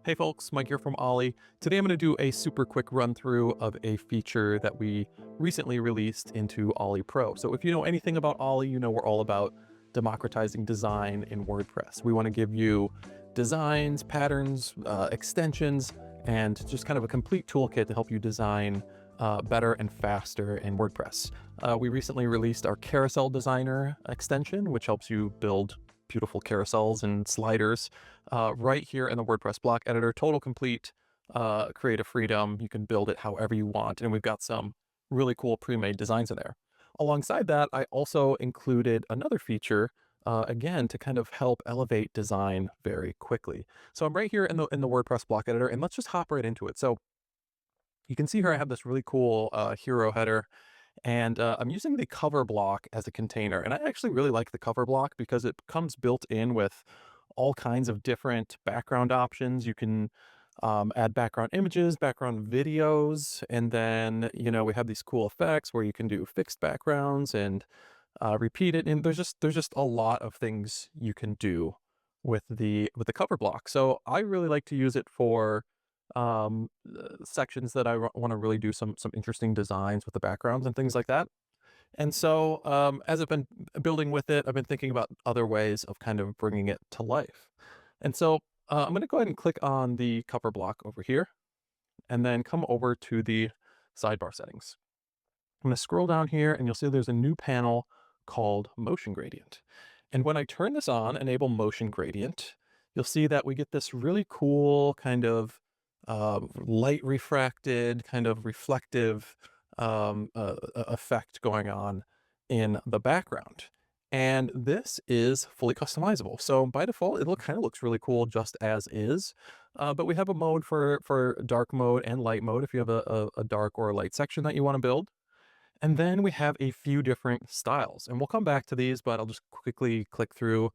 Hey folks, Mike here from Ollie. Today I'm going to do a super quick run through of a feature that we recently released into Ollie Pro. So if you know anything about Ollie, you know we're all about democratizing design in WordPress. We want to give you designs, patterns, extensions, and just kind of a complete toolkit to help you design better and faster in WordPress. We recently released our Carousel Designer extension, which helps you build beautiful carousels and sliders right here in the WordPress block editor. Total complete creative freedom. You can build it however you want. And we've got some really cool pre-made designs in there. Alongside that, I also included another feature, again, to kind of help elevate design very quickly. So I'm right here in the WordPress block editor, and let's just hop right into it. So you can see here I have this really cool hero header, and I'm using the cover block as a container. And I actually really like the cover block because it comes built in with all kinds of different background options. You can add background images, background videos, and then, we have these cool effects where you can do fixed backgrounds and repeat it. And there's just a lot of things you can do with the cover block. So I really like to use it for sections that I want to really do some interesting designs with the backgrounds and things like that. And so as I've been building with it, I've been thinking about other ways of kind of bringing it to life. And so I'm going to go ahead and click on the cover block over here and then come over to the sidebar settings. I'm going to scroll down here and you'll see there's a new panel called Motion Gradient. And when I turn this on, enable Motion Gradient, you'll see that we get this really cool kind of light refracted, kind of reflective effect going on in the background. And this is fully customizable. So by default, kind of looks really cool just as is. But we have a mode for dark mode and light mode if you have a dark or a light section that you want to build. And then we have a few different styles, and we'll come back to these, but I'll just quickly click through.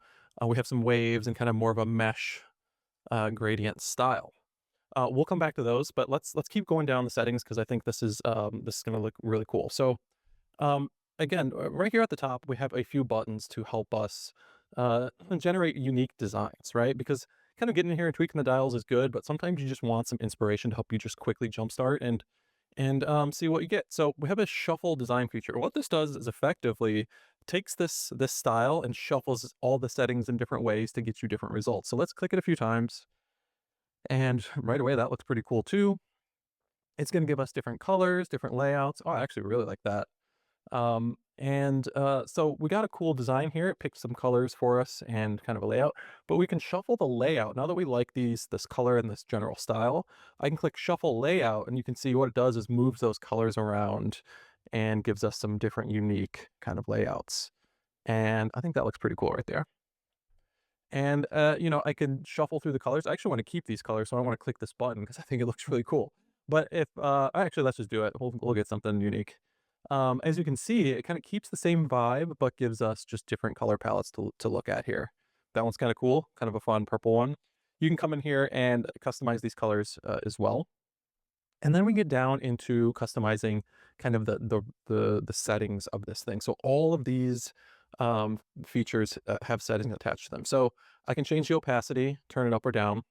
We have some waves and kind of more of a mesh gradient style. We'll come back to those, but let's keep going down the settings because I think this is going to look really cool. So again, right here at the top, we have a few buttons to help us generate unique designs, right? Because kind of getting in here and tweaking the dials is good, but sometimes you just want some inspiration to help you just quickly jumpstart and see what you get. So we have a shuffle design feature. What this does is effectively takes this style and shuffles all the settings in different ways to get you different results. So let's click it a few times. And right away, that looks pretty cool too. It's going to give us different colors, different layouts. Oh, I actually really like that. So we got a cool design here. It picked some colors for us and kind of a layout, but we can shuffle the layout. Now that we like this color and this general style, I can click shuffle layout and you can see what it does is moves those colors around and gives us some different unique kind of layouts. And I think that looks pretty cool right there. And, I can shuffle through the colors. I actually want to keep these colors, so I want to click this button because I think it looks really cool. But if, actually, let's just do it. We'll get something unique. As you can see, it kind of keeps the same vibe, but gives us just different color palettes to look at here. That one's kind of cool, kind of a fun purple one. You can come in here and customize these colors as well. And then we get down into customizing kind of the settings of this thing. So all of these features have settings attached to them. So I can change the opacity, turn it up or down.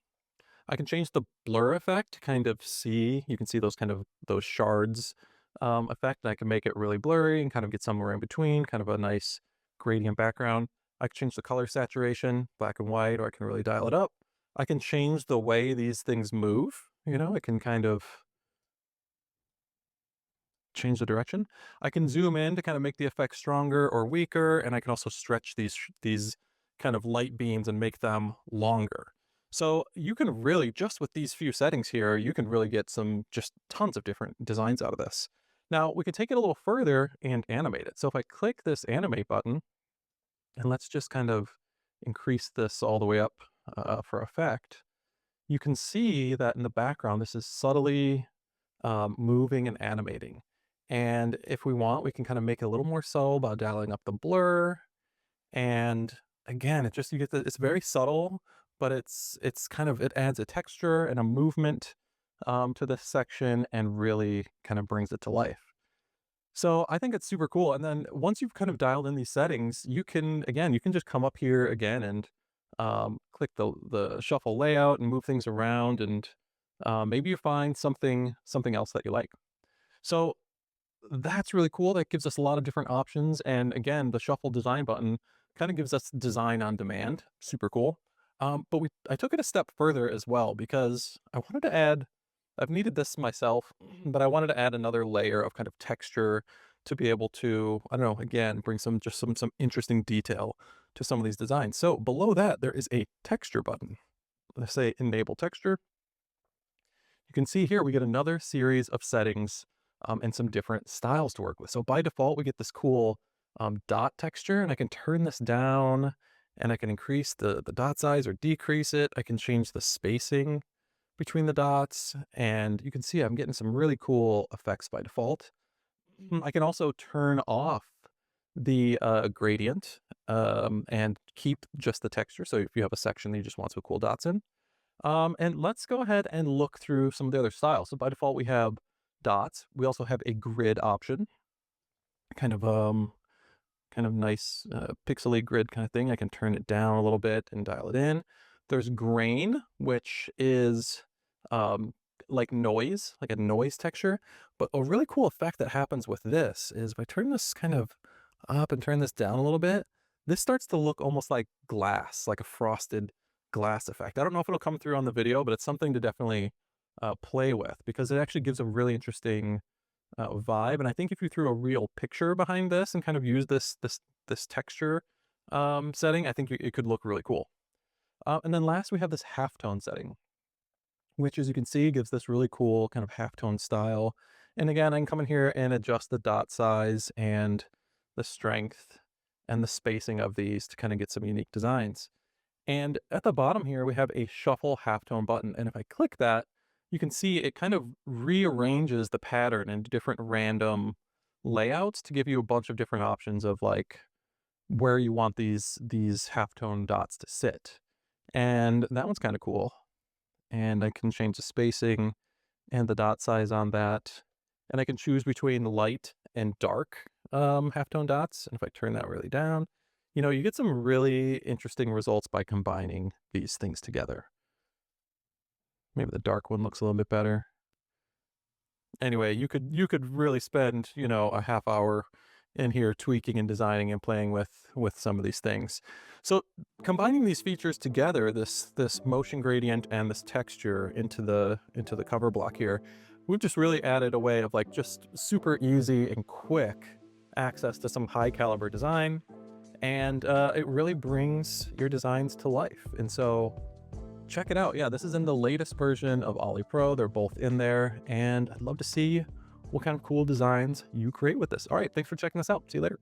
I can change the blur effect, kind of you can see those shards effect. And I can make it really blurry and kind of get somewhere in between, kind of a nice gradient background. I can change the color saturation, black and white, or I can really dial it up. I can change the way these things move. I can kind of change the direction. I can zoom in to kind of make the effect stronger or weaker, and I can also stretch these kind of light beams and make them longer. So you can really, just with these few settings here, you can really get just tons of different designs out of this. Now we can take it a little further and animate it. So if I click this animate button, and let's just kind of increase this all the way up for effect, you can see that in the background, this is subtly moving and animating. And if we want, we can kind of make it a little more subtle by dialing up the blur. And again, it's very subtle, but it adds a texture and a movement to this section and really kind of brings it to life. So I think it's super cool. And then once you've kind of dialed in these settings, you can just come up here again and click the shuffle layout and move things around, and maybe you find something else that you like. So that's really cool. That gives us a lot of different options. And again, the shuffle design button kind of gives us design on demand. Super cool. But I took it a step further as well because I wanted to add, I've needed this myself, but I wanted to add another layer of kind of texture to be able to, I don't know, again, bring some interesting detail to some of these designs. So below that, there is a texture button. Let's say enable texture. You can see here we get another series of settings and some different styles to work with. So by default, we get this cool dot texture, and I can turn this down, and I can increase the dot size or decrease it. I can change the spacing between the dots, and you can see I'm getting some really cool effects by default. I can also turn off the gradient and keep just the texture. So if you have a section that you just want some cool dots in. And let's go ahead and look through some of the other styles. So by default, we have dots. We also have a grid option, kind of nice pixely grid kind of thing. I can turn it down a little bit and dial it in. There's grain, which is like noise, like a noise texture. But a really cool effect that happens with this is if I turn this kind of up and turn this down a little bit, this starts to look almost like glass, like a frosted glass effect. I don't know if it'll come through on the video, but it's something to definitely play with because it actually gives a really interesting vibe. And I think if you threw a real picture behind this and kind of use this texture setting, I think it could look really cool. And then last we have this halftone setting, which as you can see gives this really cool kind of halftone style. And again, I can come in here and adjust the dot size and the strength and the spacing of these to kind of get some unique designs. And at the bottom here, we have a shuffle halftone button. And if I click that, you can see it kind of rearranges the pattern into different random layouts to give you a bunch of different options of like where you want these halftone dots to sit. And that one's kind of cool. And I can change the spacing and the dot size on that. And I can choose between light and dark halftone dots. And if I turn that really down, you get some really interesting results by combining these things together. Maybe the dark one looks a little bit better. Anyway, you could really spend, a half hour in here tweaking and designing and playing with some of these things. So combining these features together, this motion gradient and this texture into the cover block here, we've just really added a way of like just super easy and quick access to some high caliber design. And it really brings your designs to life. And so check it out. Yeah, this is in the latest version of Ollie Pro. They're both in there. And I'd love to see what kind of cool designs you create with this. All right, thanks for checking this out. See you later.